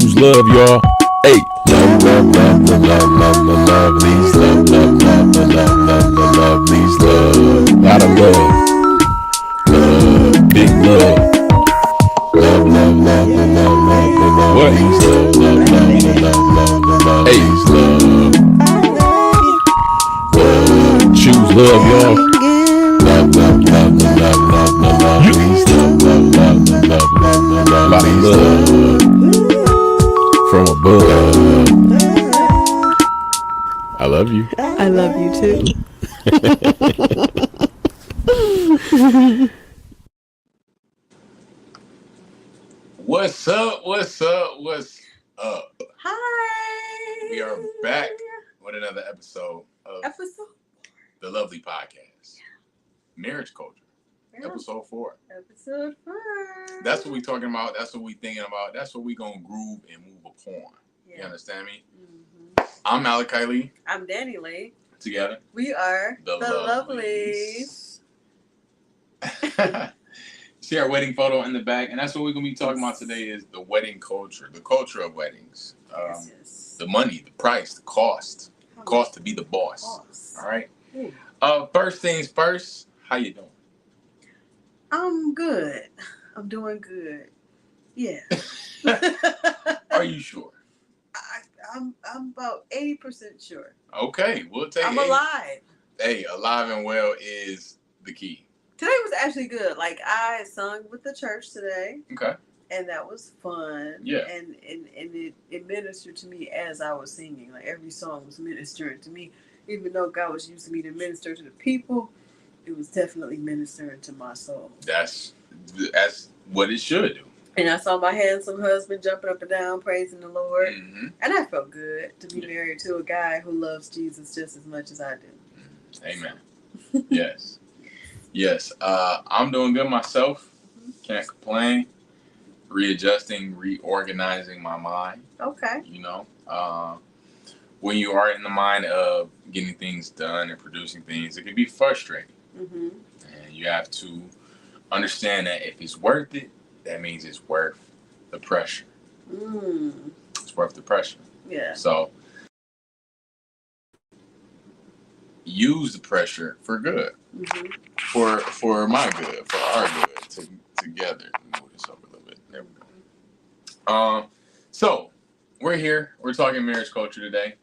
choose love, y'all. Hey, love, love, love, love, love, love, LuvLees, love, love, love, love, love, love, LuvLees, love, lot of love, big love, love, love, love, love, love, love, LuvLees, love, love, love, love, love, love, hey, love, choose love, y'all. Love, love, love, love, love, love, LuvLees, love, love, love, love, love, love, lot of love from above. I love you. I love you too. What's up? What's up? What's up? Hi. We are back with another episode of the LuvLee Podcast. Marriage Culture. Yeah. Episode 4. Episode 4. That's what we talking about. That's what we thinking about. That's what we gonna groove and move upon. Yeah. You understand me? Mm-hmm. I'm Malachi Lee. I'm Danny Lee. Together. We are the LuvLees. See our wedding photo in the back, and that's what we're gonna be talking about today is the wedding culture, the culture of weddings. Yes. The money, the price, the cost to be the boss. All right. First things first. How you doing? I'm good. I'm doing good. Yeah. Are you sure? I'm about 80% sure. Okay, we'll take. I'm alive. Hey, alive and well is the key. Today was actually good. Like I sung with the church today. Okay. And that was fun. Yeah. And it ministered to me as I was singing. Like every song was ministering to me. Even though God was using me to minister to the people, it was definitely ministering to my soul. That's what it should do. And I saw my handsome husband jumping up and down, praising the Lord. Mm-hmm. And I felt good to be married to a guy who loves Jesus just as much as I do. Amen. So. Yes. Yes. I'm doing good myself. Can't complain. Readjusting, reorganizing my mind. Okay. You know, when you are in the mind of getting things done and producing things, it can be frustrating. Mm-hmm. And you have to understand that if it's worth it, that means it's worth the pressure. It's worth the pressure. Yeah. So use the pressure for good, for my good, for our good, together. Let me move this up a little bit. There we go. So we're here. We're talking marriage culture today,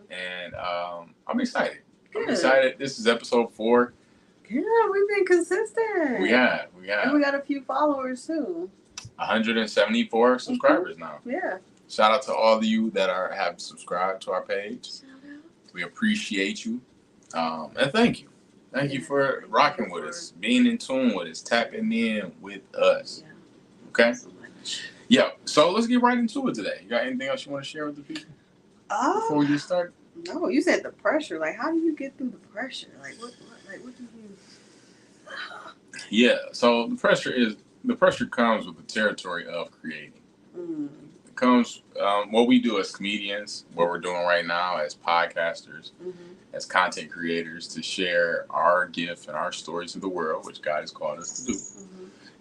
and I'm excited. Good. I'm excited. This is episode 4. Yeah, we've been consistent. We have. And we got a few followers too. 174 subscribers now. Yeah. Shout out to all of you that have subscribed to our page. Shout out. We appreciate you. And thank you. Thank you for rocking with us, being in tune with us, tapping in with us. Yeah. Okay? So yeah. So let's get right into it today. You got anything else you want to share with the people before we get started? No, you said the pressure. Like, how do you get through the pressure? Like, what do you... Yeah, so the pressure comes with the territory of creating. It comes what we do as comedians, what we're doing right now as podcasters, as content creators, to share our gift and our stories to the world, which God has called us to do.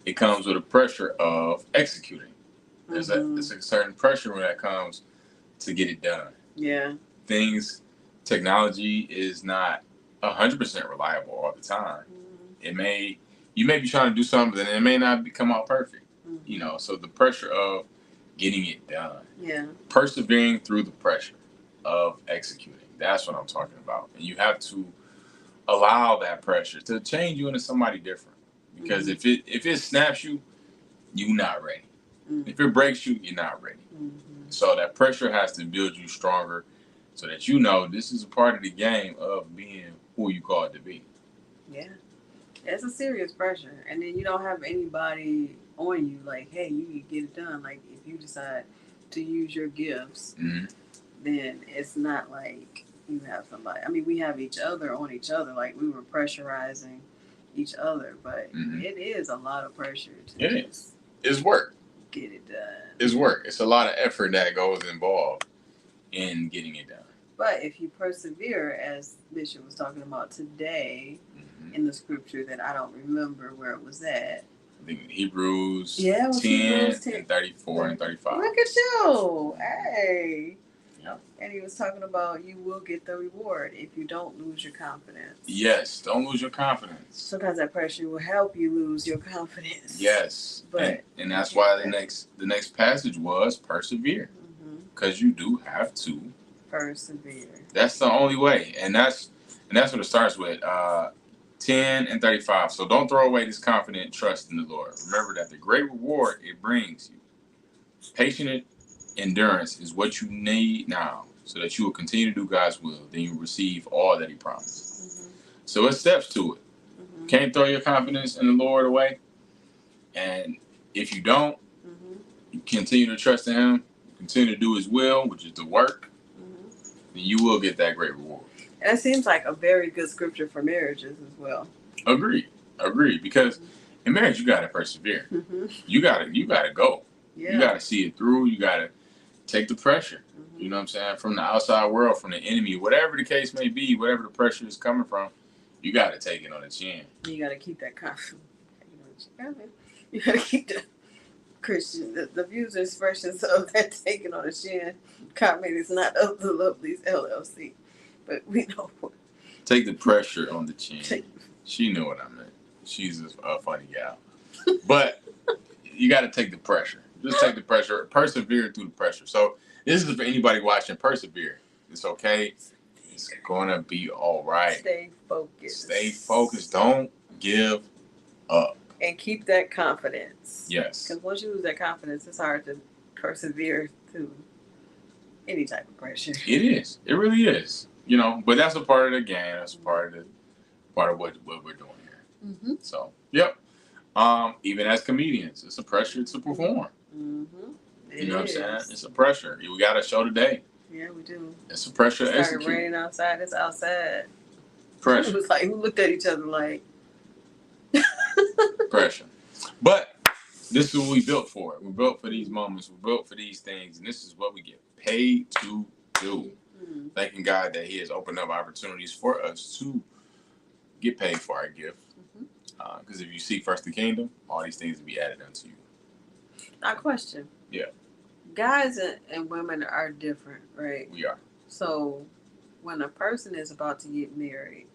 It comes with a pressure of executing. There's a certain pressure when that comes to get it done. Yeah. Technology is not 100% reliable all the time. You may be trying to do something and it may not come out perfect. You know, so the pressure of getting it done. Yeah. Persevering through the pressure of executing. That's what I'm talking about. And you have to allow that pressure to change you into somebody different. Because if it snaps you, you're not ready. If it breaks you, you're not ready. So that pressure has to build you stronger so that you know this is a part of the game of being who you called to be. Yeah. It's a serious pressure. And then you don't have anybody on you like, hey, you can get it done. Like, if you decide to use your gifts, then it's not like you have somebody. I mean, we have each other on each other. Like, we were pressurizing each other. But it is a lot of pressure to It's work. Get it done. It's work. It's a lot of effort that goes involved in getting it done. But if you persevere, as Bishop was talking about today in the scripture that I don't remember where it was at, I think Hebrews 10 and 34 and 35. Look at you. Hey. Yeah. And he was talking about you will get the reward if you don't lose your confidence. Yes, don't lose your confidence. Sometimes that pressure will help you lose your confidence. Yes. And that's why the next passage was persevere. Because you do have to persevere. That's the only way. And that's what it starts with. 10 and 35. So don't throw away this confident trust in the Lord. Remember that the great reward it brings you. Patient endurance is what you need now so that you will continue to do God's will. Then you receive all that he promised. So it's steps to it. You can't throw your confidence in the Lord away. And if you don't, you continue to trust in him, continue to do his will, which is the work, then you will get that great reward. And it seems like a very good scripture for marriages as well. Agreed. Because in marriage, you got to persevere. You got to go. Yeah. You got to see it through. You got to take the pressure. You know what I'm saying? From the outside world, from the enemy, whatever the case may be, whatever the pressure is coming from, you got to take it on the chin. You got to keep that confidence. You got to keep the Christian, the views and expressions of that taken on the chin comment is not of the LuvLees LLC. But we know what. Take the pressure on the chin. She knew what I meant. She's a funny gal. But you got to take the pressure. Just take the pressure. Persevere through the pressure. So this is for anybody watching. Persevere. It's okay. It's going to be all right. Stay focused. Stay focused. Don't give up. And keep that confidence. Yes. Because once you lose that confidence, it's hard to persevere through any type of pressure. It is. It really is. You know, but that's a part of the game. That's a part of what we're doing here. So, yep. Even as comedians, it's a pressure to perform. You know what I'm saying? It's a pressure. We got a show today. Yeah, we do. It's a pressure. It started raining outside. It's outside. Pressure. It was like, we looked at each other like. Pressure. But this is what we built for. We're built for these moments. We're built for these things. And this is what we get paid to do. Thanking God that he has opened up opportunities for us to get paid for our gift. Because if you seek first the kingdom, all these things will be added unto you. Now, question. Yeah. Guys and women are different, right? We are. So when a person is about to get married,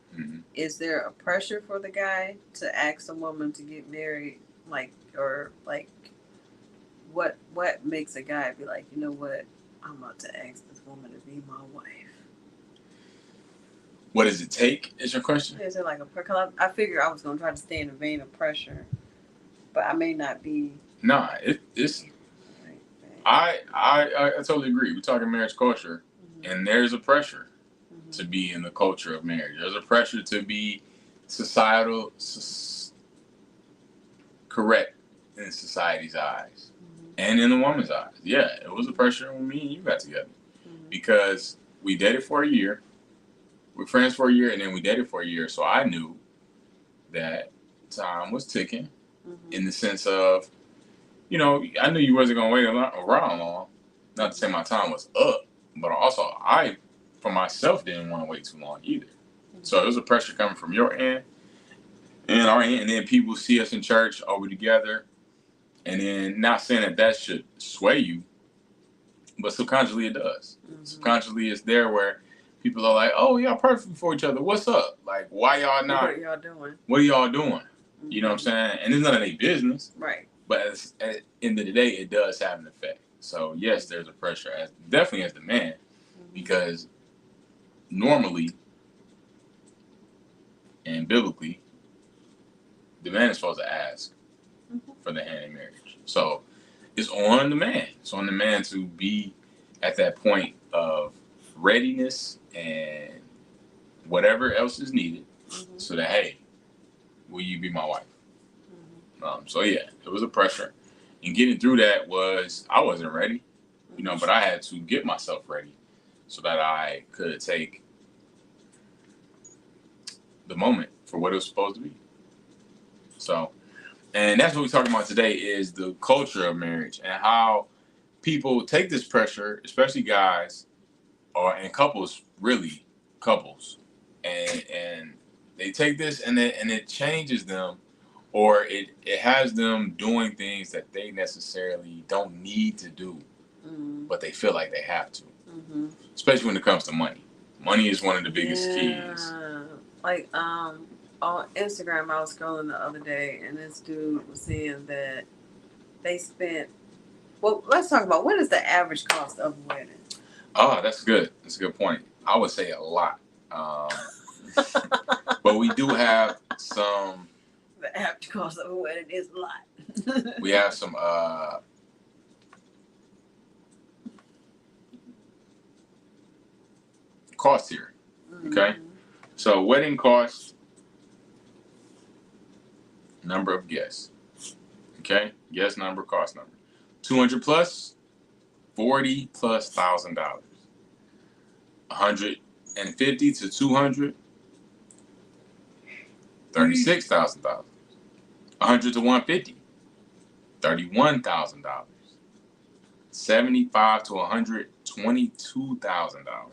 is there a pressure for the guy to ask a woman to get married? What makes a guy be like, you know what? I'm about to ask this woman to be my wife. What does it take? Is your question? Is it like because I figure I was gonna try to stay in the vein of pressure, but I may not be. Nah, it's. I totally agree. We're talking marriage culture, and there's a pressure to be in the culture of marriage. There's a pressure to be societal correct in society's eyes and in the woman's eyes. Yeah, it was a pressure when me and you got together because we dated for a year. We're friends for a year, and then we dated for a year. So I knew that time was ticking in the sense of, you know, I knew you wasn't going to wait around long. Not to say my time was up, but also I, for myself, didn't want to wait too long either. So there was a pressure coming from your end and our end, and then people see us in church, are we together? And then not saying that should sway you, but subconsciously it does. Subconsciously it's there where people are like, oh, y'all perfect for each other. What's up? Like, why y'all not? What are y'all doing? What are y'all doing? You know what I'm saying? And it's none of their business. Right. But at the end of the day, it does have an effect. So, yes, there's a pressure, definitely as the man, because normally and biblically, the man is supposed to ask for the hand in marriage. So, it's on the man. It's on the man to be at that point of readiness and whatever else is needed so that, hey, will you be my wife? So yeah, it was a pressure. And getting through that I wasn't ready, you know, but I had to get myself ready so that I could take the moment for what it was supposed to be. So, and that's what we're talking about today is the culture of marriage and how people take this pressure, especially guys, and couples, really couples, and they take this and it changes them or it has them doing things that they necessarily don't need to do, but they feel like they have to. Especially when it comes to money. Money is one of the biggest keys. Like on Instagram, I was scrolling the other day, and this dude was saying that they spent. Well, let's talk about what is the average cost of a wedding. Oh, that's good. That's a good point. I would say a lot, but we do have some. The average cost of a wedding is a lot. We have some costs here. Okay, so wedding costs, number of guests. Okay, guest number, cost number, 200 plus, $40 plus $1,000, 150 to 200, $36,000. 100 to 150, $31,000. 75 to 100, $22,000.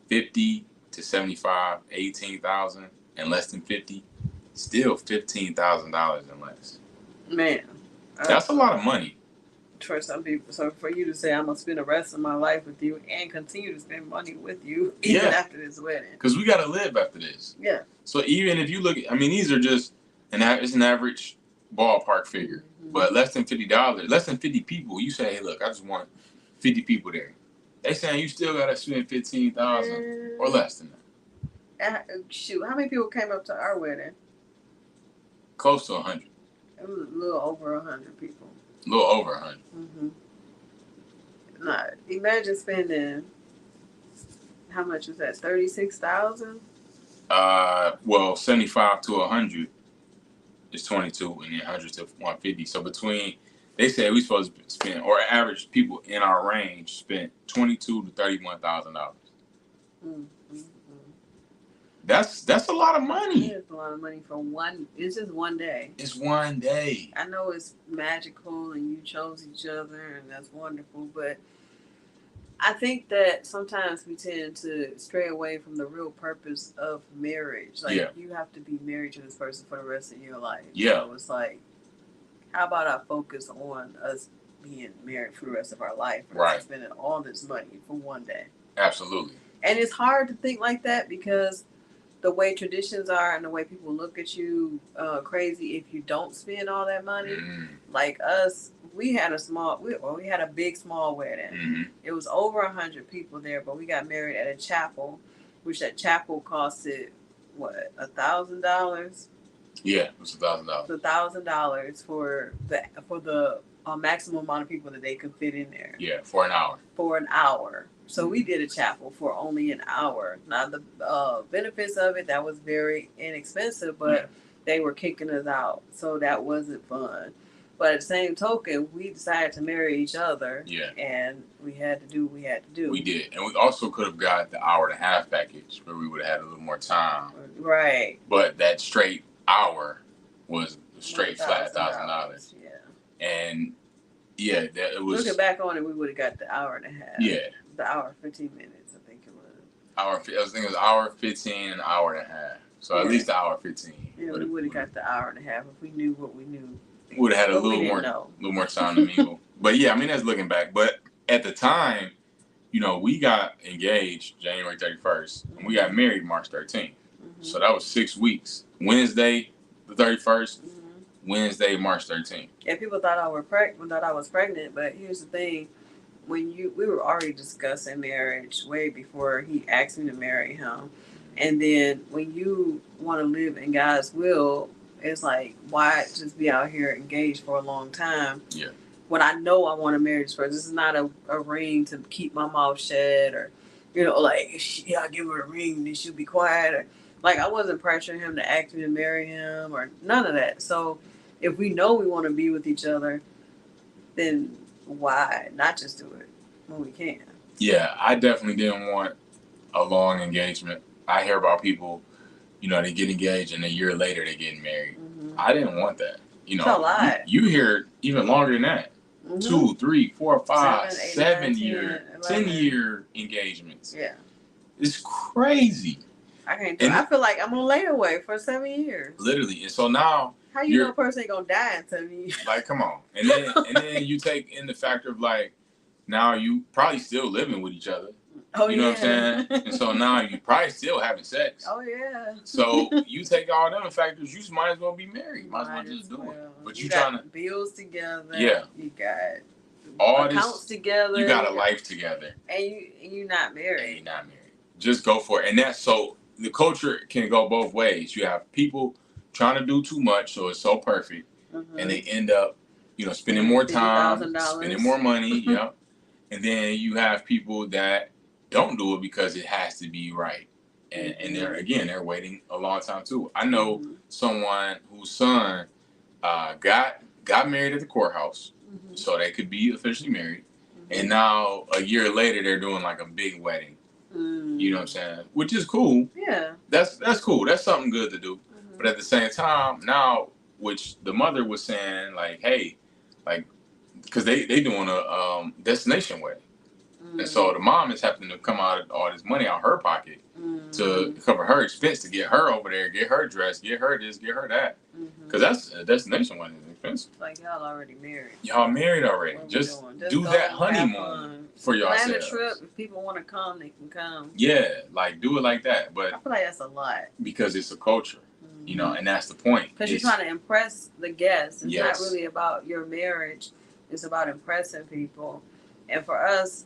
50 to 75, $18,000, and less than 50, still $15,000 and less. Man, that's a lot of money for some people. So for you to say I'm gonna spend the rest of my life with you and continue to spend money with you even after this wedding, because we got to live after this. Yeah. So even if you look, I mean, these are just it's an average ballpark figure, but less than $50, less than 50 people. You say, hey, look, I just want 50 people there. They saying you still gotta spend $15,000 or less than that. Shoot, how many people came up to our wedding? Close to 100. It was a little over 100 people. A little over 100. Nah, imagine spending. How much was that? 36,000. Well, 75 to 100 is 22, and then 100 to 150. So between, they said we supposed to spend, or average people in our range spent $22,000 to $31,000. That's a lot of money. It's a lot of money for one. It's just one day. It's one day. I know it's magical, and you chose each other, and that's wonderful. But I think that sometimes we tend to stray away from the real purpose of marriage. Like you have to be married to this person for the rest of your life. Yeah. So it's like, how about I focus on us being married for the rest of our life, right? Spending all this money for one day. Absolutely. And it's hard to think like that because the way traditions are and the way people look at you crazy if you don't spend all that money. Like us, we had a big small wedding. It was over 100 people there, but we got married at a chapel, which that chapel costed what, $1,000? Yeah, it was $1,000. $1,000 for the maximum amount of people that they could fit in there. Yeah, for an hour. So we did a chapel for only an hour. Now the benefits of it, that was very inexpensive, but they were kicking us out, so that wasn't fun. But at the same token, we decided to marry each other. Yeah. And we had to do what we had to do. We did. And we also could have got the hour and a half package where we would have had a little more time. Right. But that straight hour was straight flat $1,000. Yeah. And it was. Looking back on it, we would have got the hour and a half. Yeah. The hour 15 minutes, I think it was. I think it was hour 15, an hour and a half. So at least the hour 15. Yeah, we would have got the hour and a half if we knew what we knew. Would have had a little more time to mingle. But yeah, I mean, that's looking back. But at the time, we got engaged January 31st, and we got married March 13th. So that was 6 weeks. Wednesday, the 31st, Wednesday, March 13th. Yeah, people thought I was pregnant, but here's the thing. We were already discussing marriage way before he asked me to marry him. And then when you want to live in God's will, it's like, why just be out here engaged for a long time? Yeah. When I know I want to marry this person, this is not a ring to keep my mouth shut, or, I'll give her a ring and then she'll be quiet. Or, I wasn't pressuring him to ask me to marry him or none of that. So if we know we want to be with each other, then why not just do it when we can? Yeah, I definitely didn't want a long engagement. I hear about people, they get engaged and a year later they're getting married. I didn't want that. It's a lot. You hear even longer than that. 2, 3, 4, 5, 7 year, 10-year engagements. Yeah. It's crazy. I can't do it. I feel like I'm on layaway for 7 years. Literally. And so now, how you know a person ain't gonna die in 7 years? Like, come on. And then you take in the factor of like, now you probably still living with each other. Oh, you know what I'm saying? And so now you probably still having sex. Oh, yeah. So you take all them factors, you might as well be married. Might as well just do it. But you trying to bills together. Yeah. You got all accounts together. You got a life together. And you're not married. And you're not married. Just go for it. And that's so the culture can go both ways. You have people trying to do too much, so it's so perfect, and they end up, spending more time, spending more money. Yep. And then you have people that don't do it because it has to be right, and they're waiting a long time too. I know someone whose son got married at the courthouse, so they could be officially married, and now a year later they're doing like a big wedding. You know what I'm saying? Which is cool. Yeah. That's cool. That's something good to do. But at the same time, now, which the mother was saying, like, hey, like, because they doing a destination wedding. And so the mom is having to come out of all this money out of her pocket to cover her expense to get her over there, get her dressed, get her this, get her that. Because that's a destination wedding is expensive. Like, y'all already married. Y'all married already. Just do that honeymoon for yourselves. Plan a trip. If people want to come, they can come. Yeah, like, do it like that. But I feel like that's a lot. Because it's a culture. And that's the point. Because you're trying to impress the guests. It's not really about your marriage. It's about impressing people. And for us,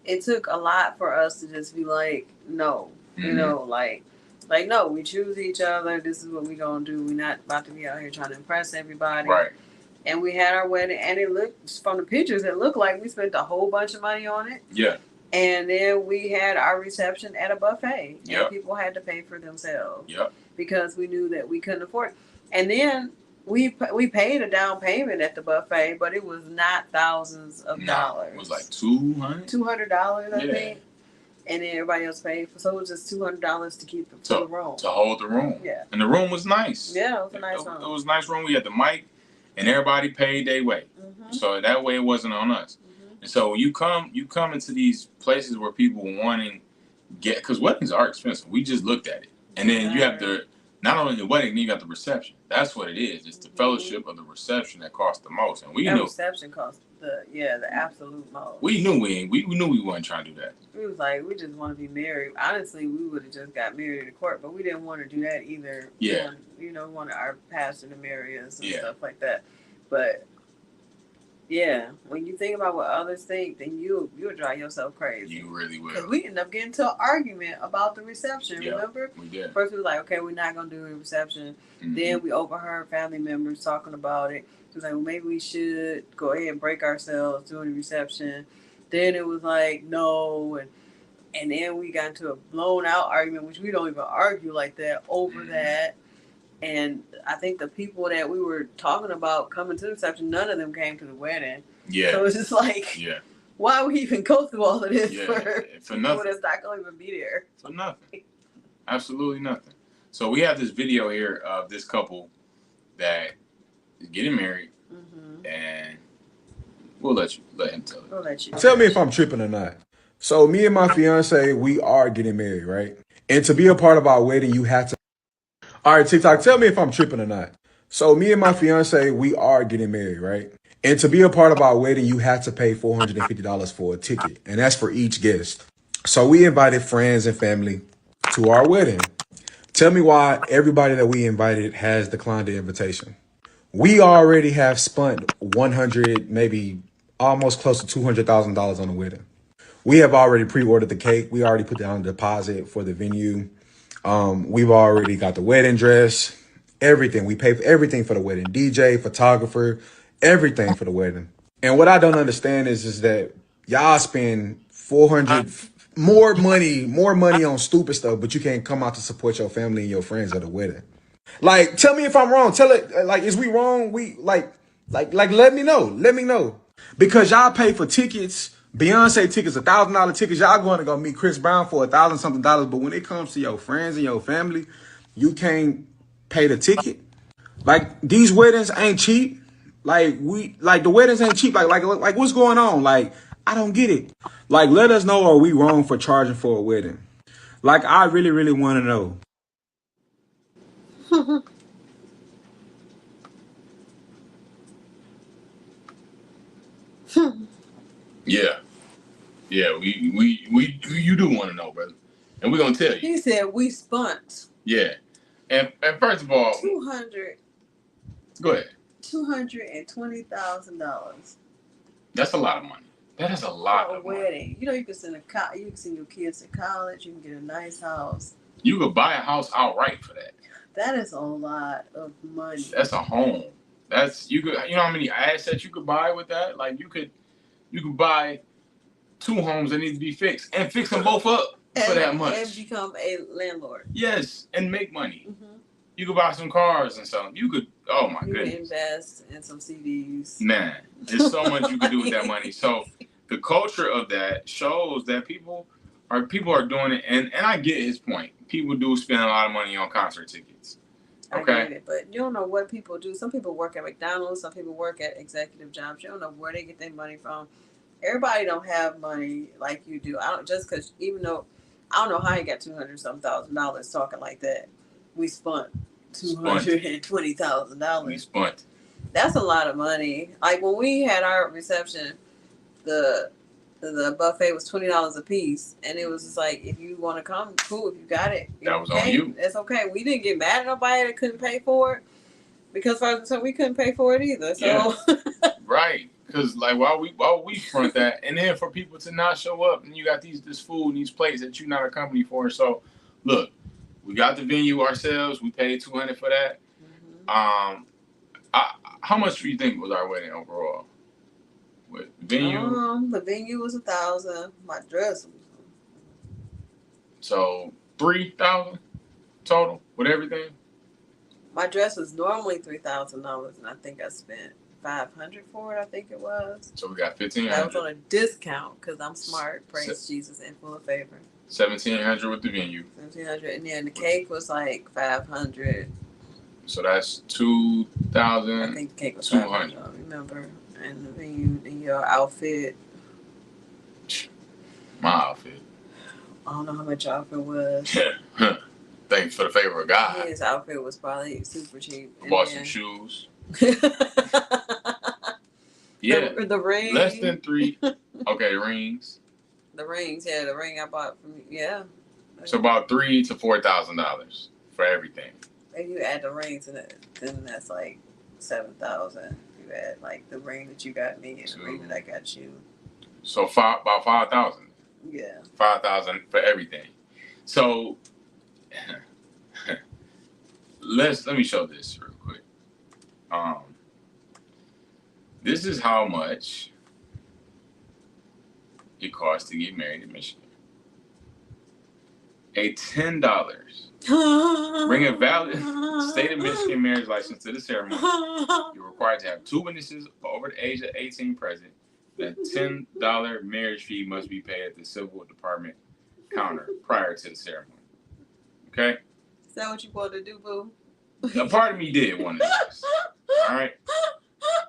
it took a lot for us to just be like, no. Like, no, we choose each other. This is what we're going to do. We're not about to be out here trying to impress everybody. Right. And we had our wedding, and it looked, from the pictures, it looked like we spent a whole bunch of money on it. Yeah. And then we had our reception at a buffet. Yep. And people had to pay for themselves. Yep. Because we knew that we couldn't afford it. And then we paid a down payment at the buffet, but it was not thousands of dollars. It was like $200, I think. And then everybody else paid for, so it was just $200 to keep the room. To hold the room. Yeah. And the room was nice. Yeah, it was a nice room. It was a nice room. We had the mic, and everybody paid their way. So that way it wasn't on us. And so you come into these places where people because weddings are expensive. We just looked at it. And then you have not only the wedding, then you got the reception. That's what it is. It's the fellowship of the reception that costs the most. And we knew reception cost the absolute most. We knew we wasn't trying to do that. We was like, we just want to be married. Honestly, we would have just got married in court, but we didn't want to do that either. Yeah. We wanted our pastor to marry us and stuff like that. But yeah, when you think about what others think, then you'll drive yourself crazy. You really will. Because we ended up getting into an argument about the reception, remember? We did. First we was like, okay, we're not going to do a reception. Then we overheard family members talking about it. It was like, well, maybe we should go ahead and break ourselves doing the reception. Then it was like, no. And then we got into a blown out argument, which we don't even argue like that over that. And I think the people that we were talking about coming to the reception, none of them came to the wedding. Yeah. So it's just like, why would we even go through all of this for nothing? That's not going to even be there. For nothing. Absolutely nothing. So we have this video here of this couple that is getting married, and we'll let him tell it. We'll let you. Tell me if I'm tripping or not. So me and my fiance, we are getting married, right? And to be a part of our wedding, you have to. All right, TikTok, tell me if I'm tripping or not. So me and my fiance, we are getting married, right? And to be a part of our wedding, you have to pay $450 for a ticket. And that's for each guest. So we invited friends and family to our wedding. Tell me why everybody that we invited has declined the invitation. We already have spent maybe almost close to $200,000 on the wedding. We have already pre-ordered the cake. We already put down a deposit for the venue. We've already got the wedding dress, everything. We pay for everything for the wedding, DJ, photographer, everything for the wedding. And what I don't understand is that y'all spend more money on stupid stuff, but you can't come out to support your family and your friends at a wedding. Like, tell me if I'm wrong. Tell it, like, is we wrong? We like, let me know. Let me know. Because y'all pay for tickets, Beyonce tickets, $1,000 tickets. Y'all going to go meet Chris Brown for $1,000 something. But when it comes to your friends and your family, you can't pay the ticket. Like, these weddings ain't cheap. The weddings ain't cheap. Like what's going on? Like, I don't get it. Like, let us know, are we wrong for charging for a wedding? Like, I really, really want to know. Yeah. Yeah, you do want to know, brother. And we're going to tell you. He said we spent. Yeah. And first of all, 200. Go ahead. $220,000. That's a lot of money. That is a lot for a of wedding. money. You know, you can send your kids to college. You can get a nice house. You could buy a house outright for that. That is a lot of money. That's a home. You know how many assets you could buy with that? Like you could buy 2 homes that need to be fixed and fix them both up for that much. And become a landlord. Yes, and make money. Mm-hmm. You could buy some cars and stuff. You could, oh my goodness. You could invest in some CDs. Man, there's so much you could do with that money. So the culture of that shows that people are doing it, and I get his point. People do spend a lot of money on concert tickets. Okay. I get it, but you don't know what people do. Some people work at McDonald's. Some people work at executive jobs. You don't know where they get their money from. Everybody don't have money like you do. I don't know how you got $200,000 talking like that. We spent $220,000. We spent. That's a lot of money. Like when we had our reception, the buffet was $20 a piece, and it was just like, if you want to come, cool. If you got it, that was on you. It's okay. We didn't get mad at nobody that couldn't pay for it, because we couldn't pay for it either. So yeah. Right, because like why we front that, and then for people to not show up, and you got this food and these plates that you're not a company for. So look, we got the venue ourselves. We paid $200 for that. Mm-hmm. How much do you think was our wedding overall? With venue? The venue was $1,000. My dress was. So $3,000 total with everything. My dress was normally $3,000, and I think I spent $500 for it. I think it was. So we got $1,500. That was on a discount because I'm smart. Praise Jesus and full of favor. $1,700 with the venue. $1,700, and then the cake was like $500. So that's $2,200. I think the cake was $500. I remember. And the venue, and your outfit. My outfit. I don't know how much your outfit was. Thanks for the favor of God. His outfit was probably super cheap. I bought some shoes. Yeah. The ring. Less than 3. Okay, rings. The rings, yeah. The ring I bought from yeah. So about $3,000 to $4,000 for everything. If you add the rings in it, then that's like $7,000. You add like the ring that you got me and the ring that I got you. So about $5,000. Yeah. $5,000 for everything. So let me show this real quick. This is how much it costs to get married in Michigan. A $10. Bring a valid state of Michigan marriage license to the ceremony. You're required to have 2 witnesses over the age of 18 present. That $10 marriage fee must be paid at the civil department counter prior to the ceremony. Okay? Is that what you wanted to do, boo? A part of me did want to do this. All right?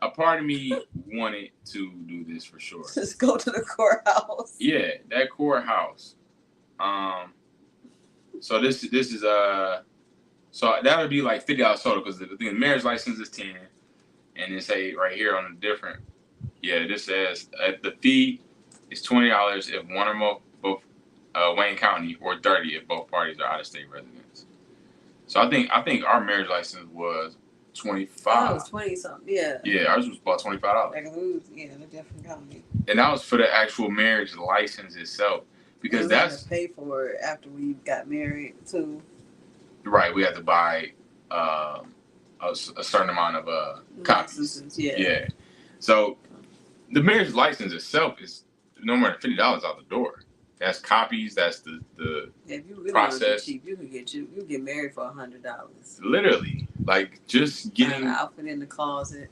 A part of me wanted to do this for sure. Just go to the courthouse. Yeah, that courthouse. So this is so that would be like $50 total because the marriage license is $10, and it say right here on the different. Yeah, this says the fee is $20 if one or more both Wayne County, or $30 if both parties are out of state residents. So I think our marriage license was $25. Oh, it was 20 something. Yeah. Yeah, ours was about $25. Like a different county. And that was for the actual marriage license itself. Because that's pay for it after we got married too. Right, we had to buy a certain amount of copies. Yeah. So the marriage license itself is no more than $50 out the door. That's copies. That's the if you really process. Cheap, you get married for $100. Literally, like just getting an outfit in the closet.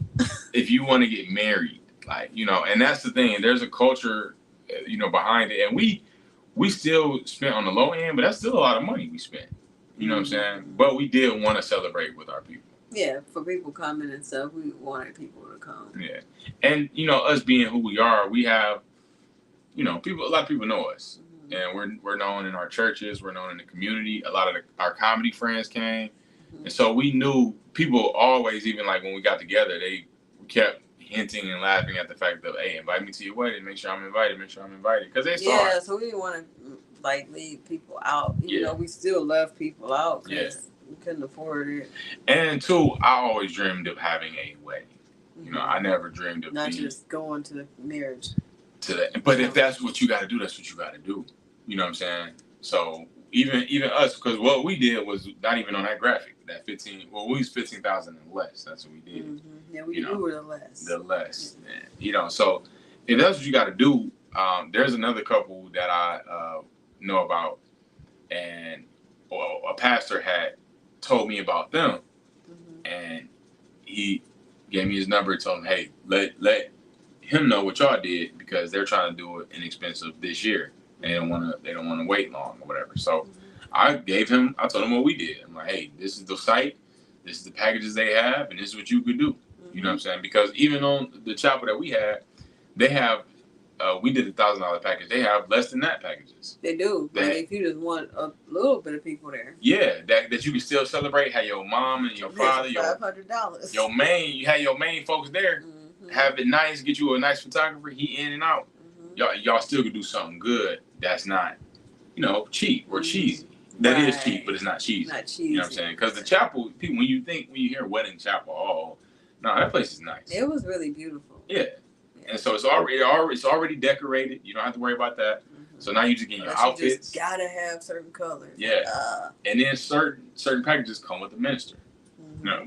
If you want to get married, like and that's the thing. There's a culture, behind it, and we still spent on the low end, but that's still a lot of money we spent. You know what I'm saying? But we did want to celebrate with our people. Yeah, for people coming and stuff, we wanted people to come. Yeah, and us being who we are, we have, people. A lot of people know us, and we're known in our churches, we're known in the community. A lot of our comedy friends came, and so we knew people always, even like when we got together, they kept hinting and laughing at the fact that, hey, invite me to your wedding, make sure I'm invited, because they saw it. So we didn't want to like leave people out. You know, we still left people out because we couldn't afford it. And two, I always dreamed of having a wedding. You know, I never dreamed of not just going to the marriage. To that, but if that's what you got to do, that's what you got to do. You know what I'm saying? So even us, because what we did was not even on that graphic. That 15. Well, we used 15,000 and less. That's what we did. Yeah, we knew the less. The less. Yeah. You know, so if that's what you got to do, there's another couple that I know about, and a pastor had told me about them, and he gave me his number and told him, hey, let him know what y'all did, because they're trying to do it inexpensive this year. They don't want to wait long or whatever. So I told him what we did. I'm like, hey, this is the site, this is the packages they have, and this is what you could do. You know what I'm saying? Because even on the chapel that we had, they have, we did $1,000 package. They have less than that packages. They do. Like if you just want a little bit of people there. Yeah, that you can still celebrate. Have your mom and your father, $500. You had your main folks there. Have it nice. Get you a nice photographer. He in and out. Y'all still could do something good. That's not, cheap or cheesy. That is cheap, but it's not cheesy. Not cheesy. You know what I'm saying? Because the chapel, people, when you hear wedding chapel, that place is nice. It was really beautiful. Yeah. And so it's already decorated. You don't have to worry about that. So now you just get your outfits. You just gotta have certain colors. Yeah. And then certain packages come with the minister.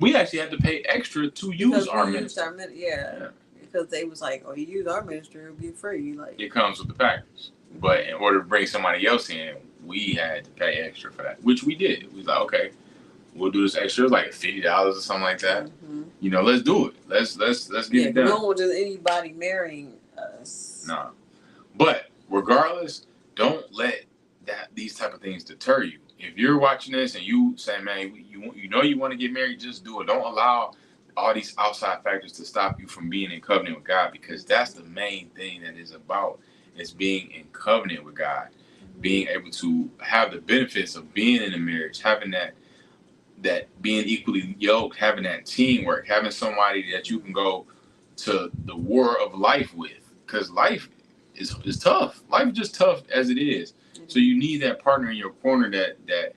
We actually had to pay extra to use our minister. Yeah. Because they was like, you use our minister, it'll be free. Like, it comes with the package. But in order to bring somebody else in, we had to pay extra for that, which we did. We was like, okay, we'll do this extra, like $50 or something like that. Let's do it. Let's get it done. We don't want just anybody marrying us. No. But regardless, don't let these type of things deter you. If you're watching this and you say, man, you want to get married, just do it. Don't allow all these outside factors to stop you from being in covenant with God, because that's the main thing that is about, is being in covenant with God, being able to have the benefits of being in a marriage, having that being equally yoked, having that teamwork, having somebody that you can go to the war of life with, because life is tough. Life is just tough as it is. So you need that partner in your corner that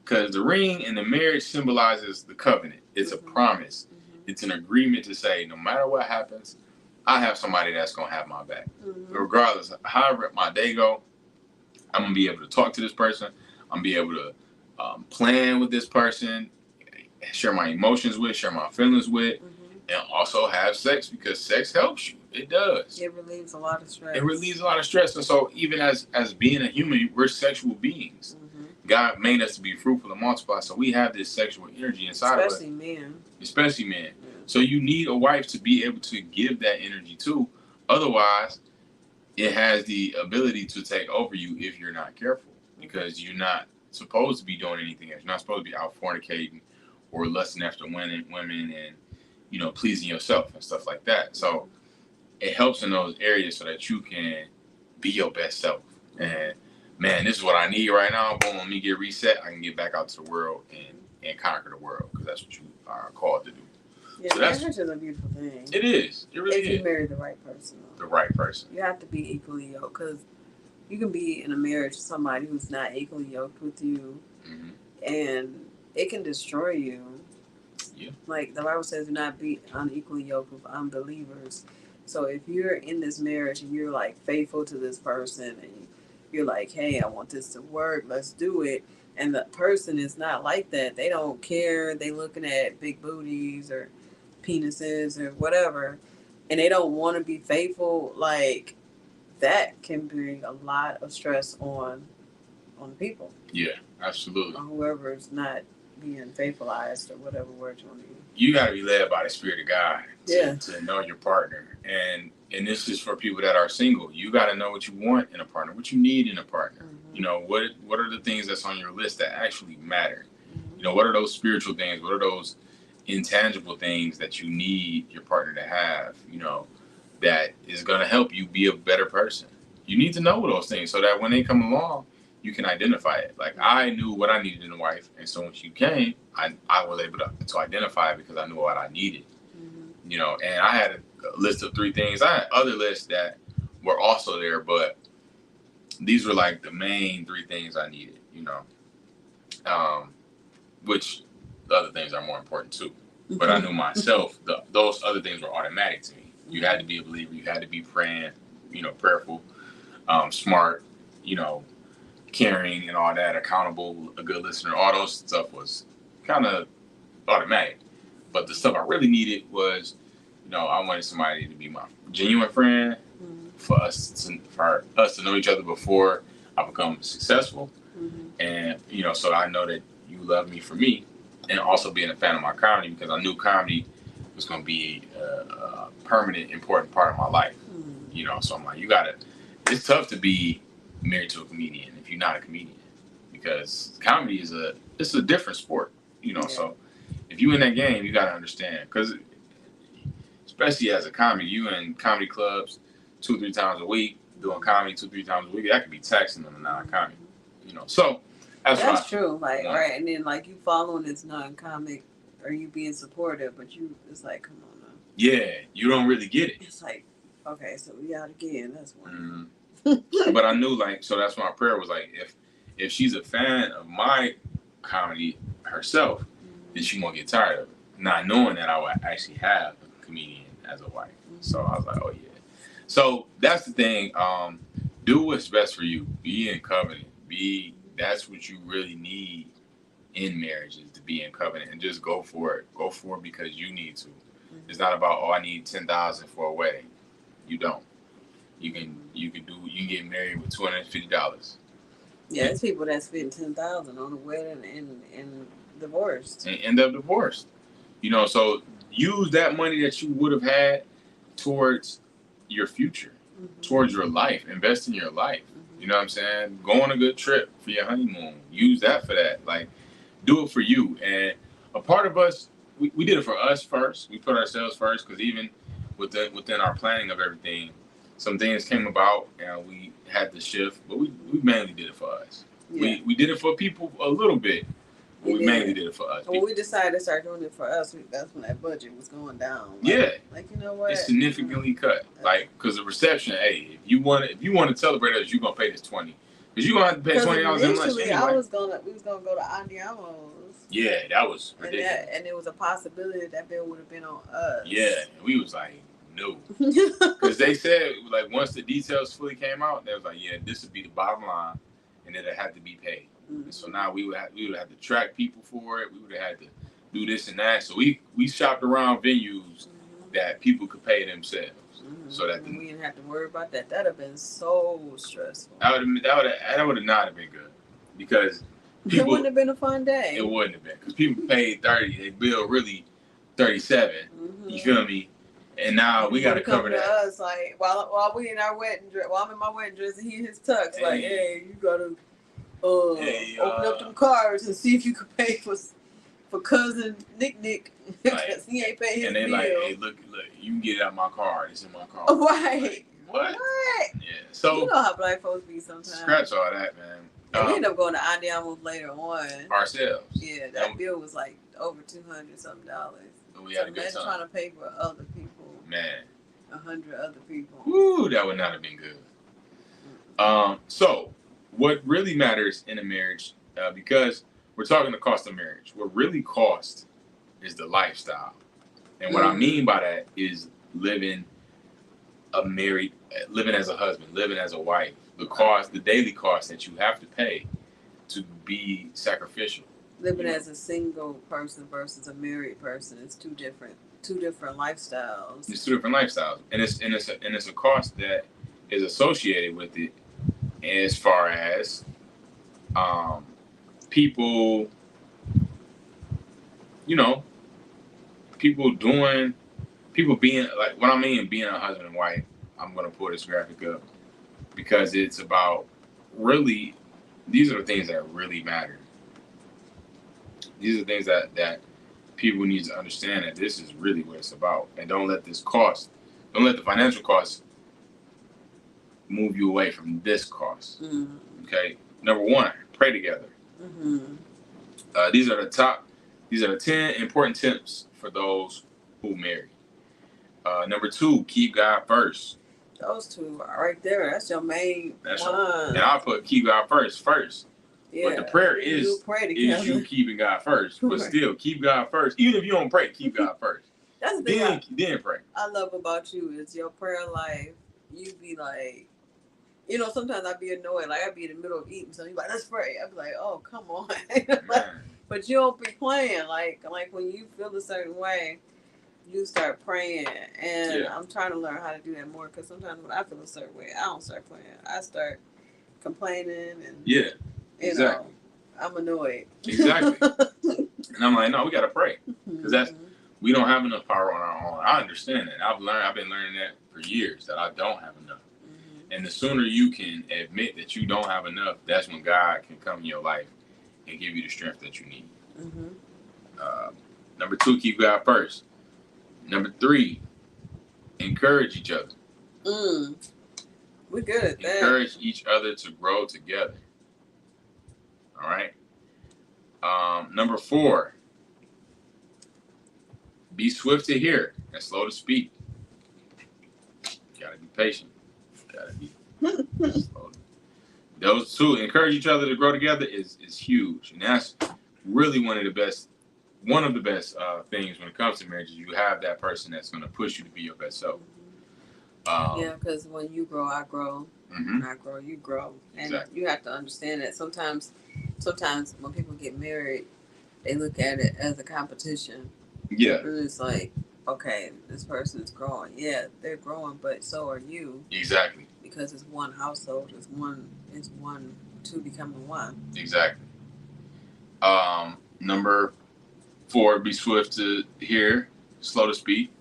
because the ring and the marriage symbolizes the covenant. It's a promise. It's an agreement to say, no matter what happens, I have somebody that's going to have my back. Regardless of however my day go, I'm going to be able to talk to this person. I'm going to be able to plan with this person, share my emotions with, share my feelings with, and also have sex, because sex helps you. It does. It relieves a lot of stress. And so even as being a human, we're sexual beings. God made us to be fruitful and multiply, so we have this sexual energy inside of us. Especially men. Yeah. So you need a wife to be able to give that energy to. Otherwise, it has the ability to take over you if you're not careful, because you're not supposed to be doing anything else. You're not supposed to be out fornicating or lusting after women and, pleasing yourself and stuff like that. So it helps in those areas so that you can be your best self. And man, this is what I need right now. Boom, let me get reset. I can get back out to the world and conquer the world, because that's what you are called to do. Yeah, so marriage is a beautiful thing. It is. It really is. If you marry the right person. The right person. You have to be equally yoked, because you can be in a marriage with somebody who's not equally yoked with you, and it can destroy you. Yeah. Like the Bible says, do not be unequally yoked with unbelievers. So if you're in this marriage and you're like faithful to this person, and you're like, hey, I want this to work, let's do it. And the person is not like that. They don't care. They looking at big booties or penises or whatever, and they don't want to be faithful. Like, that can bring a lot of stress on people. Yeah, absolutely. On whoever's not being faithfulized, or whatever word you want to use. You got to be led by the Spirit of God to know your partner. And this is for people that are single. You got to know what you want in a partner, what you need in a partner. What are the things that's on your list that actually matter? What are those spiritual things? What are those intangible things that you need your partner to have, that is going to help you be a better person? you need to know those things so that when they come along, you can identify it. Like I knew what I needed in a wife, and so when she came, I was able to identify it because I knew what I needed. You know, and I had a list of 3 things. I had other lists that were also there, but these were like the main 3 things I needed. You know, which the other things are more important too. But I knew myself, those other things were automatic to me. You had to be a believer. You had to be praying, you know, prayerful, smart, you know, caring and all that, accountable, a good listener. All those stuff was kind of automatic. But the stuff I really needed was, you know, I wanted somebody to be my genuine friend, for us to know each other before I become successful. And, you know, so I know that you love me for me, and also being a fan of my comedy because I knew comedy was going to be a permanent, important part of my life. You know, so I'm like, it's tough to be married to a comedian if you're not a comedian, because comedy is a different sport, you know. Yeah. So if you in that game, you got to understand, because especially as a comic, you in comedy clubs 2-3 times a week, doing comedy 2-3 times a week, that could be taxing on a non-comic, you know. So that's true. Like, right, and then like you following this non-comic, or you being supportive, but it's like, come on now. Yeah, you don't really get it. It's like, okay, so we out again. That's one. But I knew, like, so that's my prayer was like, if she's a fan of my comedy herself, then she won't get tired of it. Not knowing that I would actually have a comedian as a wife. So I was like, oh yeah. So that's the thing. Do what's best for you. Be in covenant. That's what you really need in marriage, is to be in covenant, and just go for it. Go for it because you need to. It's not about, oh, I need $10,000 for a wedding. You don't. You can get married with $250. Yeah, there's people that spend $10,000 on a wedding and divorced. And end up divorced. You know, so use that money that you would have had towards your future, towards your life. Invest in your life. You know what I'm saying? Go on a good trip for your honeymoon. Use that for that. Like, do it for you. And a part of us, we did it for us first. We put ourselves first, because even within our planning of everything, some things came about and we had to shift, but we mainly did it for us. Yeah. We did it for people a little bit, but we mainly did it for us. When we decided to start doing it for us, that's when that budget was going down. Like, you know what? It's significantly cut. Like, because the reception, hey, if you want to celebrate us, you're gonna pay this $20, because you're gonna have to pay $20 in lunch anyway. We was gonna go to Andiamo's. Yeah, that was ridiculous. And it was a possibility that bill would have been on us. Yeah, and we was like, no, because they said, like, once the details fully came out, they was like, yeah, this would be the bottom line, and it had to be paid. And so now we would have to track people for it. We would have had to do this and that. So we shopped around venues that people could pay themselves, so that we didn't have to worry about that. That'd have been so stressful. That would not have been good, because it wouldn't have been a fun day. It wouldn't have been, because people paid $30, they bill really $37. You feel me? And now we got to cover that. Us, like, while we in our wedding dress, while I'm in my wedding dress and he in his tux, like, hey, you gotta open up them cards and see if you could pay for cousin Nick, because he ain't pay his bill. And they like, hey, look, you can get it out my card. It's in my car. Right. Like, what? Yeah. So you know how black folks be sometimes. Scratch all that, man. And we ended up going to Andiamo later on. Ourselves. Yeah, that bill was like over $200 something. We had a good time. Trying to pay for other people. Man. 100 other people. Woo, that would not have been good. So, what really matters in a marriage, because we're talking the cost of marriage, what really costs is the lifestyle. And what I mean by that is living as a husband, living as a wife. The daily cost that you have to pay to be sacrificial. Living as a single person versus a married person is two different lifestyles. It's 2 different lifestyles, and it's a cost that is associated with it, as far as people, you know, people being like, what I mean being a husband and wife. I'm gonna pull this graphic up because it's about really, these are the things that really matter. These are the things that people need to understand, that this is really what it's about. And don't let the financial cost move you away from this cross. Okay. Number 1, pray together. These are the 10 important tips for those who marry. Number 2, keep God first. Those 2 are right there. That's your main one. And I'll put keep God first. Yeah. But the prayer is you keeping God first. But still, keep God first. Even if you don't pray, keep God first. That's the thing then pray. I love about you is your prayer life. You be like, sometimes I be annoyed. Like, I be in the middle of eating, so you like, let's pray. I be like, oh, come on. But you don't be playing. Like when you feel a certain way, you start praying. And I'm trying to learn how to do that more because sometimes when I feel a certain way, I don't start praying. I start complaining and exactly. I'm annoyed. Exactly. And I'm like, no, we got to pray because we don't have enough power on our own. I understand that. I've been learning that for years that I don't have enough. And the sooner you can admit that you don't have enough, that's when God can come in your life and give you the strength that you need. Number 2, keep God first. Number 3, encourage each other. We're good at that. Encourage each other to grow together. All right. Number 4, be swift to hear and slow to speak. You gotta be patient. Gotta be slow. Those 2, encourage each other to grow together is huge, and that's really one of the best things when it comes to marriage. Is you have that person that's going to push you to be your best self. Because when you grow, I grow. When I grow, you grow, and you have to understand that sometimes when people get married, they look at it as a competition. Yeah, and it's like, okay, this person is growing. Yeah, they're growing, but so are you. Exactly. Because it's one household. It's one. Two becoming one. Exactly. Number 4, be swift to hear, slow to speak.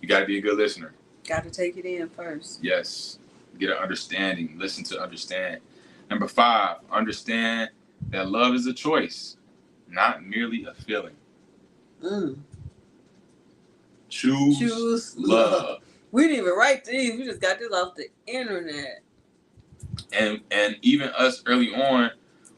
You got to be a good listener. Got to take it in first. Yes. Get an understanding. Listen to understand. Number 5, understand that love is a choice, not merely a feeling. Choose love. We didn't even write these. We just got this off the internet. And even us early on,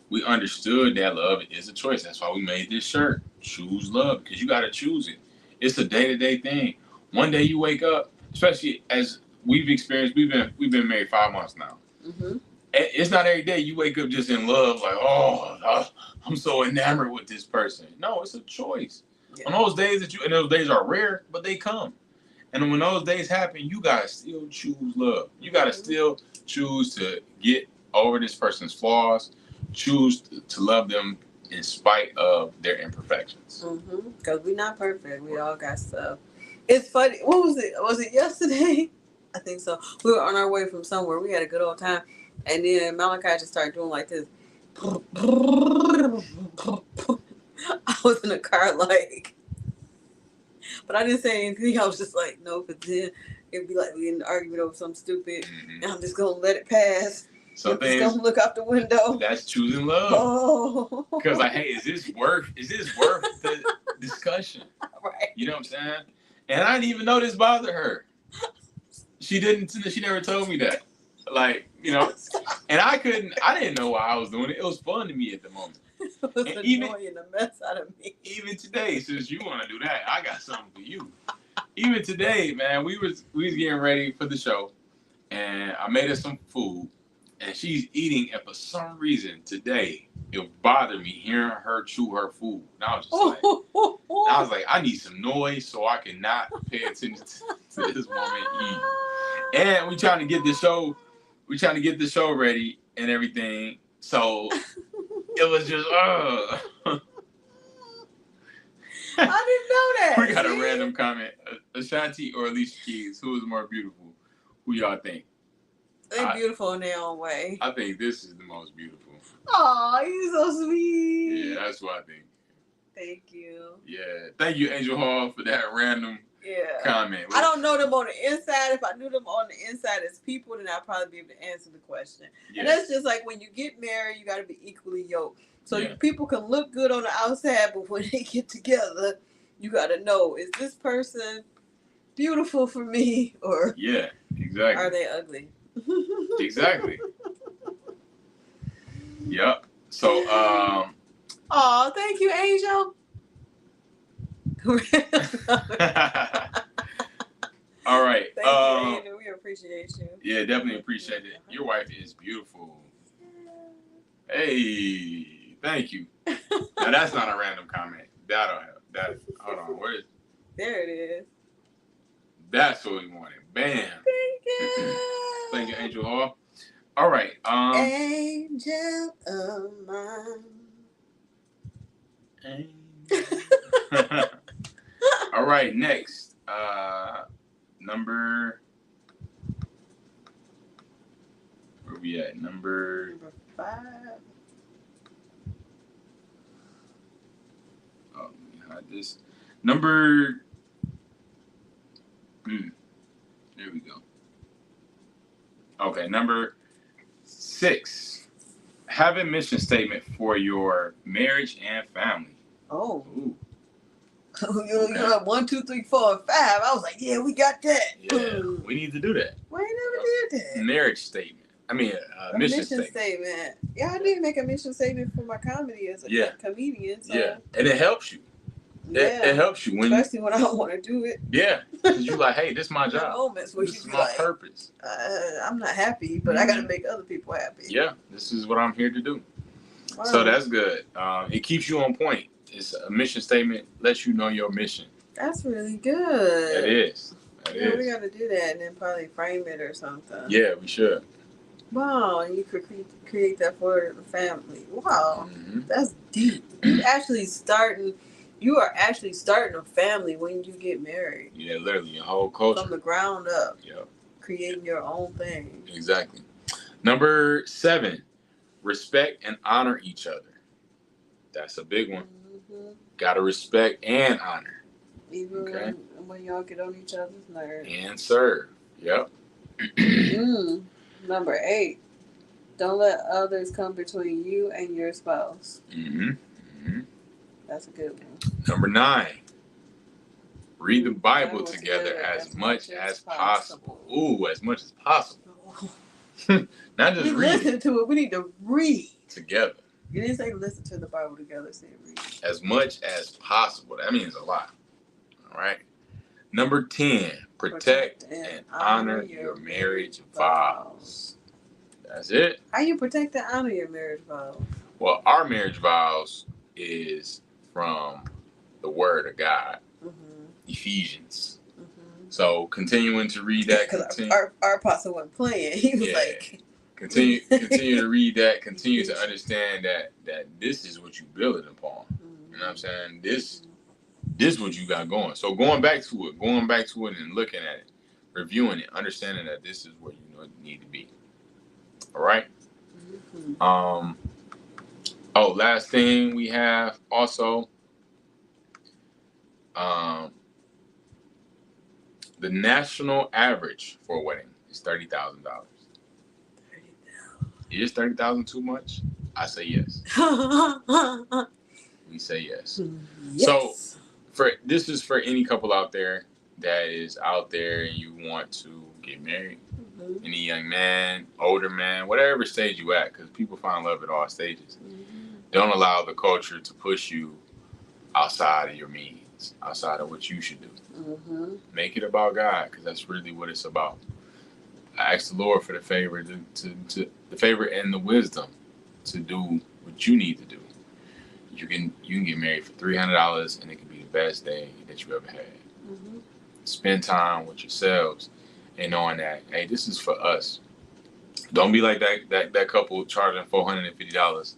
we understood that love is a choice. That's why we made this shirt. Choose love, because you got to choose it. It's a day-to-day thing. One day you wake up, especially as we've experienced. We've been married 5 months now. It's not every day you wake up just in love, like, oh, I'm so enamored with this person. No, it's a choice. On those days and those days are rare, but they come. And when those days happen, you gotta still choose love. You gotta still choose to get over this person's flaws. Choose to love them in spite of their imperfections. Because we're not perfect. We all got stuff. It's funny. What was it? Was it yesterday? I think so. We were on our way from somewhere. We had a good old time. And then Malachi just started doing like this. I was in the car like, but I didn't say anything. I was just like, no, because then it'd be like we in an argument over something stupid. And I'm just going to let it pass. Some things, just gonna look out the window. That's choosing love. Because like, hey, is this worth the discussion? Right. You know what I'm saying? And I didn't even know this bothered her. She never told me that. Like, and I didn't know why I was doing it. It was fun to me at the moment. It was annoying the mess out of me. Even today, since you want to do that, I got something for you. Even today, man, we was getting ready for the show, and I made her some food, and she's eating, and for some reason today, it bothered me hearing her chew her food. And I was just like, I need some noise so I can not pay attention to this woman eat. And we trying to get the show ready and everything. So it was just, I didn't know that. We got a random comment. Ashanti or Alicia Keys, who is more beautiful? Who y'all think? They're beautiful in their own way. I think this is the most beautiful. Aw, you're so sweet. Yeah, that's what I think. Thank you. Yeah. Thank you, Angel Hall, for that random comment. I don't know them on the inside. If I knew them on the inside as people, then I'd probably be able to answer the question. Yeah. And that's just like when you get married, you got to be equally yoked. So people can look good on the outside, but when they get together, you got to know, is this person beautiful for me or exactly. Are they ugly? Exactly. Yep. So, oh, thank you, Angel. All right. Thank you, Angel. We appreciate you. Yeah, definitely appreciate it. Your wife is beautiful. Hey, thank you. Now that's not a random comment. That'll help. That. Hold on. Where is? There it is. That's what we wanted. Bam. Thank you. Thank you, Angel Hall. All right. Angel of mine. All right. Next. Number. Where we at? Number 5. Oh, let me hide this. Number. There we go. Okay, number 6. Have a mission statement for your marriage and family. Oh. Ooh. You got 1, 2, 3, 4, and 5. I was like, yeah, we got that. Yeah, we need to do that. Why you never did that? Marriage statement. I mean, a mission statement. Yeah, I did make a mission statement for my comedy as a comedian. So. Yeah, and it helps you. It helps you when especially when I don't want to do it. Yeah, because you're like, hey, this is my job. Moments where this is you my like, purpose. I'm not happy, but I got to make other people happy. Yeah, this is what I'm here to do. Wow. So that's good. It keeps you on point. It's a mission statement, lets you know your mission. That's really good. It is. We got to do that and then probably frame it or something. Yeah, we should. Wow, and you could create that for the family. Wow, that's deep. You are actually starting a family when you get married. Yeah, literally, your whole culture. From the ground up. Yep. Creating your own thing. Exactly. Number 7, respect and honor each other. That's a big one. Got to respect and honor. Even when y'all get on each other's nerves. And serve. Yep. Number 8, don't let others come between you and your spouse. That's a good one. Number 9, read the Bible together as much as possible. Ooh, as much as possible. Not just read. Listen to it. We need to read together. You didn't say listen to the Bible together. Say read. As much as possible. That means a lot. All right. Number 10, protect and honor your marriage vows. That's it. How you protect and honor your marriage vows? Well, our marriage vows is from the Word of God, Ephesians. So continuing to read that. Our apostle wasn't playing. He was like, continue to read that. Continue to understand that this is what you build it upon. You know what I'm saying? This is what you got going. So going back to it and looking at it, reviewing it, understanding that this is where you need to be. All right. Last thing we have also, the national average for a wedding is $30,000. Is $30,000 too much? I say yes. We say yes. So this is for any couple out there that is out there and you want to get married. Any young man, older man, whatever stage you at, because people find love at all stages. Don't allow the culture to push you outside of your means, outside of what you should do. Make it about God, because that's really what it's about. I ask the Lord for the favor to the favor and the wisdom to do what you need to do. You can get married for $300 and it can be the best day that you ever had. Spend time with yourselves and knowing that, hey, this is for us. Don't be like that couple charging $450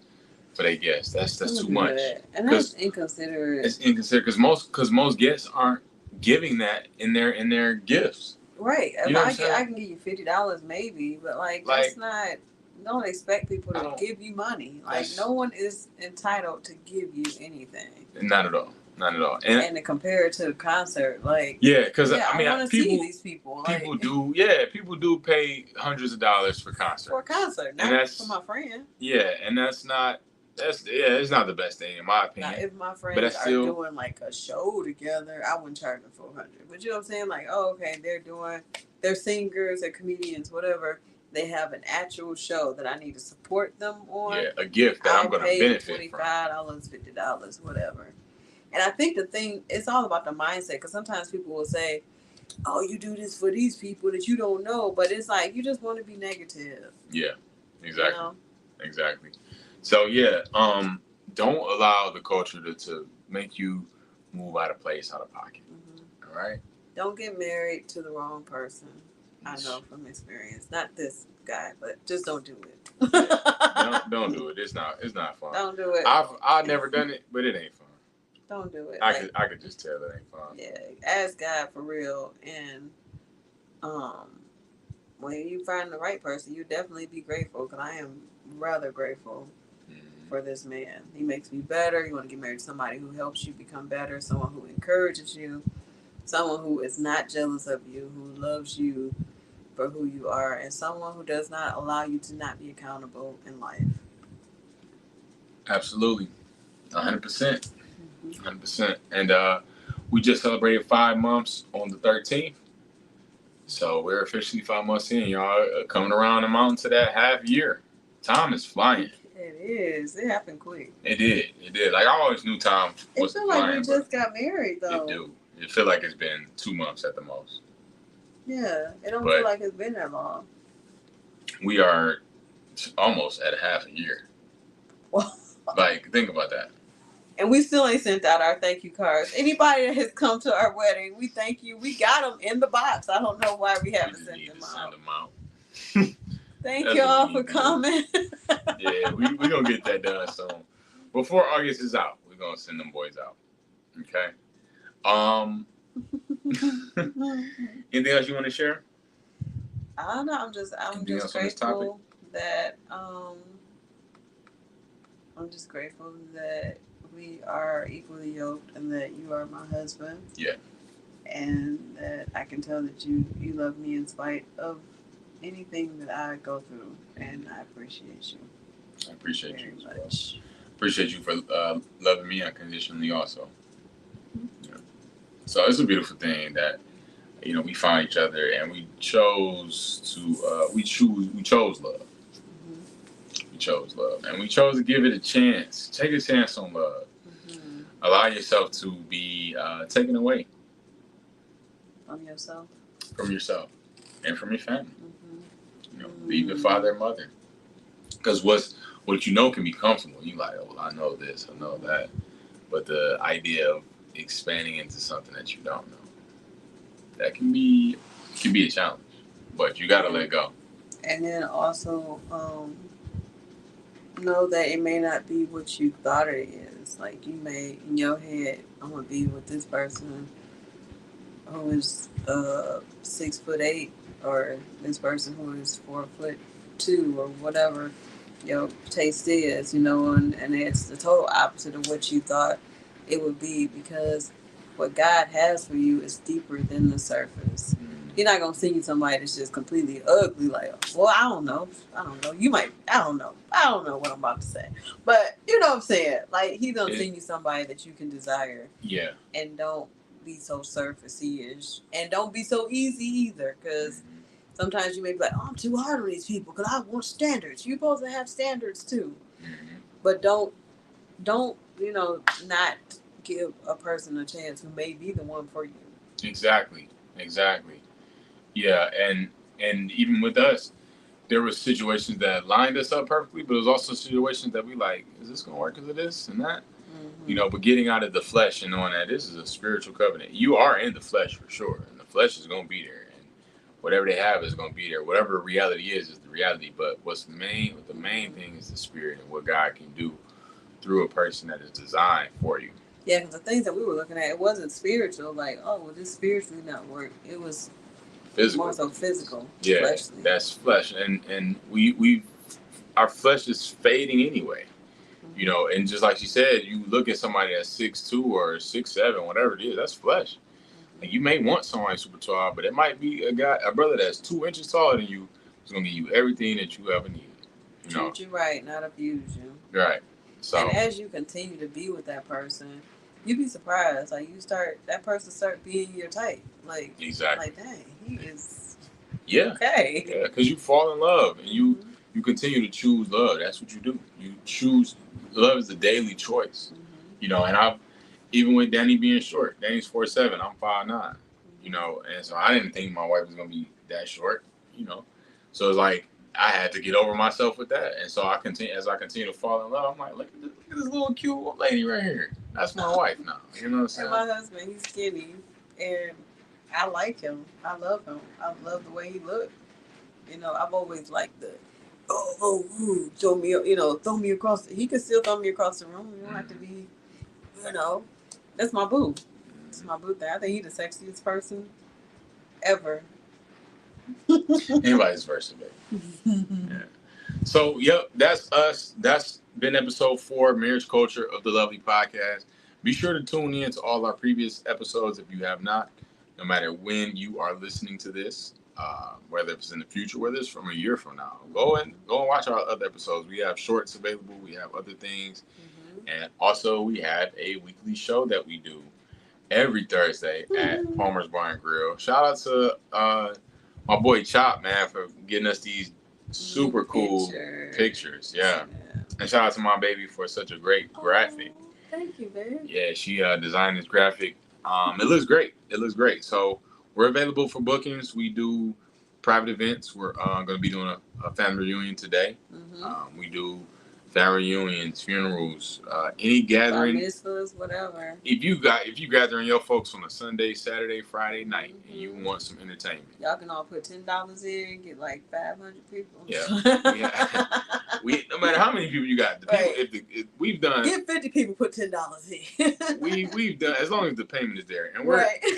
for their guests. That's too much. And that's inconsiderate. It's inconsiderate because most guests aren't giving that in their gifts. Right. You know I can give you $50 maybe, but that's not. Don't expect people to give you money. No one is entitled to give you anything. Not at all. And to compare it to a concert, because I want to see these people. People do pay hundreds of dollars for concerts. For a concert, not for my friend. Yeah, and it's not the best thing in my opinion. Now, if my friends are doing a show together, I wouldn't charge them $400. But you know what I'm saying? Okay, they're singers, they're comedians, whatever. they have an actual show that I need to support them on. Yeah, a gift that I'm going to benefit from. $25, $50, whatever. And I think the thing, it's all about the mindset, because sometimes people will say, oh, you do this for these people that you don't know, but it's like, you just want to be negative. Yeah, exactly. You know? Exactly. So, yeah, don't allow the culture to make you move out of place, out of pocket. Mm-hmm. All right? Don't get married to the wrong person. I know from experience. Not this guy, but just don't do it. don't do it. It's not fun. Don't do it. I've never done it, but it ain't fun. Don't do it. I could just tell it ain't fun. Yeah, ask God for real, and when you find the right person, you definitely be grateful. Because I am rather grateful for this man. He makes me better. You want to get married to somebody who helps you become better, someone who encourages you, someone who is not jealous of you, who loves you for who you are, and someone who does not allow you to not be accountable in life. Absolutely, 100%. 100%. And we just celebrated 5 months on the 13th. So we're officially 5 months in. Y'all coming around the mountain to that half year. Time is flying. It is. It happened quick. It did. Like, I always knew time was flying. It feel like we just got married, though. It do. It feel like it's been 2 months at the most. Yeah. It don't feel like it's been that long. We are almost at a half a year. Well, like, think about that. And we still ain't sent out our thank you cards. Anybody that has come to our wedding, we thank you. We got them in the box. I don't know why we haven't sent them out. Thank y'all for coming. Yeah, we're going to get that done soon. Before August is out, we're going to send them boys out. Okay? Anything else you want to share? I don't know. I'm just grateful that I'm just grateful that we are equally yoked and that you are my husband. Yeah. And that I can tell that you love me in spite of anything that I go through, and I appreciate you. I appreciate you very much. Appreciate you for loving me unconditionally also. Mm-hmm. Yeah. So it's a beautiful thing that, you know, we find each other and we chose love. We chose love, and we chose to give it a chance. Take a chance on love. Mm-hmm. Allow yourself to be taken away from yourself, and from your family. Mm-hmm. You know, leave your father and mother, because what you know can be comfortable. You like, oh, well, I know this, I know that, but the idea of expanding into something that you don't know, that can be a challenge. But you got to let go. And then also know that it may not be what you thought it is. Like, you may, in your head, I'm going to be with this person who is 6'8", or this person who is 4'2", or whatever your taste is, you know, and it's the total opposite of what you thought it would be, because what God has for you is deeper than the surface. You're not going to see somebody that's just completely ugly, like, well, I don't know. You might, I don't know what I'm about to say. But you know what I'm saying? Like, he's going to send you somebody that you can desire. Yeah. And don't be so surfacey-ish. And don't be so easy either, because sometimes you may be like, oh, I'm too hard on these people because I want standards. You're supposed to have standards too. Mm-hmm. But don't, you know, not give a person a chance who may be the one for you. Exactly. Yeah, and even with us, there were situations that lined us up perfectly, but it was also situations that we like, is this going to work because of this and that? Mm-hmm. You know, but getting out of the flesh and knowing that this is a spiritual covenant. You are in the flesh for sure, and the flesh is going to be there, and whatever they have is going to be there. Whatever the reality is the reality, but the main thing is the spirit and what God can do through a person that is designed for you. Yeah, because the things that we were looking at, it wasn't spiritual, like, oh, well, this spiritually not work. It was physical. More so physical. Yeah, fleshly. That's flesh. And we our flesh is fading anyway. Mm-hmm. You know, and just like she said, you look at somebody that's 6'2" or 6'7", whatever it is, that's flesh. Mm-hmm. And you may want somebody super tall, but it might be a brother that's 2 inches taller than you, who's going to give you everything that you ever need. You know? Treat you right, not abuse you. Right. So, and as you continue to be with that person, you'd be surprised. Like, that person start being your type. Like, exactly. Like, dang, he is Yeah. Okay. Yeah, because you fall in love and you continue to choose love. That's what you do. You choose love is a daily choice. You know, and I've even with Danny being short, Danny's 4'7", I'm 5'9", you know, and so I didn't think my wife was gonna be that short, you know. So it's like I had to get over myself with that. And so I continue to fall in love, I'm like, look at this little cute lady right here. That's my wife now. You know what I'm saying? And my husband, he's skinny and I like him. I love him. I love the way he looks. You know, I've always liked the throw me across. He can still throw me across the room. You don't have to be, you know. That's my boo. It's my boo thing. I think he's the sexiest person ever. Anybody's versa, baby. Yeah. So, yep, that's us. That's been episode 4, Marriage Culture of the LuvLee Podcast. Be sure to tune in to all our previous episodes if you have not, no matter when you are listening to this, whether it's in the future, whether it's from a year from now. Go and watch our other episodes. We have shorts available. We have other things. And also, we have a weekly show that we do every Thursday at Palmer's Bar and Grill. Shout out to my boy Chop, man, for getting us these super cool pictures. Yeah. And shout out to my baby for such a great graphic. Thank you, babe. Yeah, she designed this graphic. It looks great. So we're available for bookings. We do private events. We're going to be doing a family reunion today. We do family reunions, funerals, any gathering, mitzvahs, whatever. If you gathering your folks on a Sunday, Saturday, Friday night, and you want some entertainment, y'all can all put $10 in and get like 500 people. Yeah, we no matter how many people you got, the people if we've done get 50 people, put $10 in. we've done as long as the payment is there, and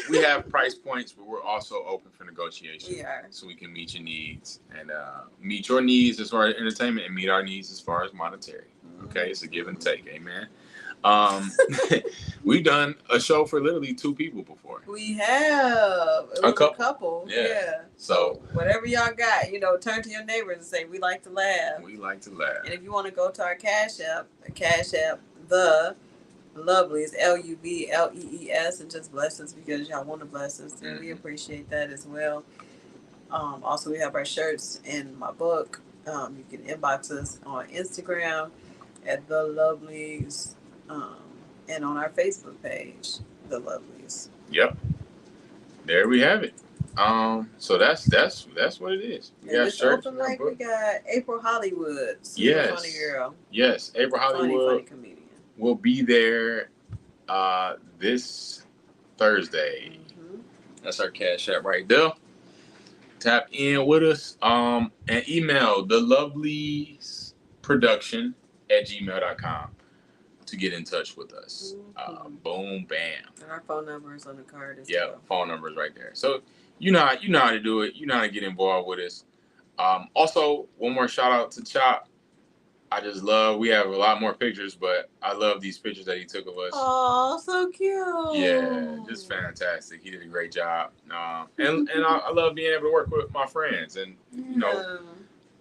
we have price points, but we're also open for negotiation. We are, so we can meet your needs and meet your needs as far as entertainment and meet our needs as far as monetary. Okay, it's a give and take. Amen. We've done a show for literally 2 people before. We have a couple. Yeah. So whatever y'all got, turn to your neighbors and say, we like to laugh. We like to laugh. And if you want to go to our Cash App, the LuvLees, LuvLees, and just bless us because y'all want to bless us, and we appreciate that as well. Also, we have our shirts and my book. You can inbox us on Instagram at the LuvLees, and on our Facebook page, the LuvLees. Yep, there we have it. So that's what it is. We got shirts. We got April Hollywood. Funny girl. Yes, April Hollywood. Funny comedian. Will be there this Thursday. That's our Cash App right there. Tap in with us and email the LuvLees production @gmail.com to get in touch with us. Boom, bam. And our phone number is on the card as well. Yeah, phone number is right there. So you know how to do it. You know how to get involved with us. Also, one more shout out to Chop. I just love, we have a lot more pictures, but I love these pictures that he took of us. Oh, so cute. Yeah, just fantastic. He did a great job. And I love being able to work with my friends and,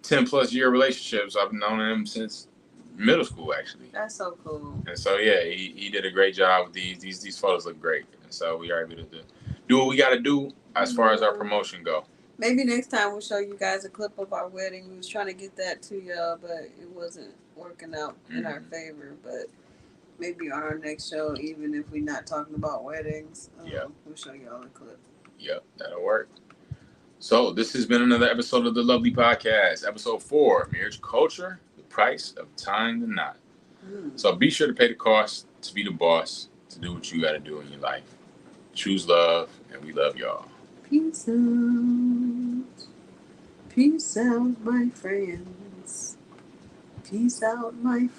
10 plus year relationships. I've known him since middle school, actually. That's so cool. And so, yeah, he did a great job with these. These photos look great. And so we are able to do what we got to do as far as our promotion go. Maybe next time we'll show you guys a clip of our wedding. We was trying to get that to y'all, but it wasn't working out in our favor. But maybe on our next show, even if we're not talking about weddings, we'll show y'all a clip. Yep, that'll work. So this has been another episode of the LuvLee Podcast, episode 4, Marriage Culture, the Price of Tying the Knot. So be sure to pay the cost to be the boss, to do what you got to do in your life. Choose love, and we love y'all. Peace out. Peace out, my friends. Peace out, my friends.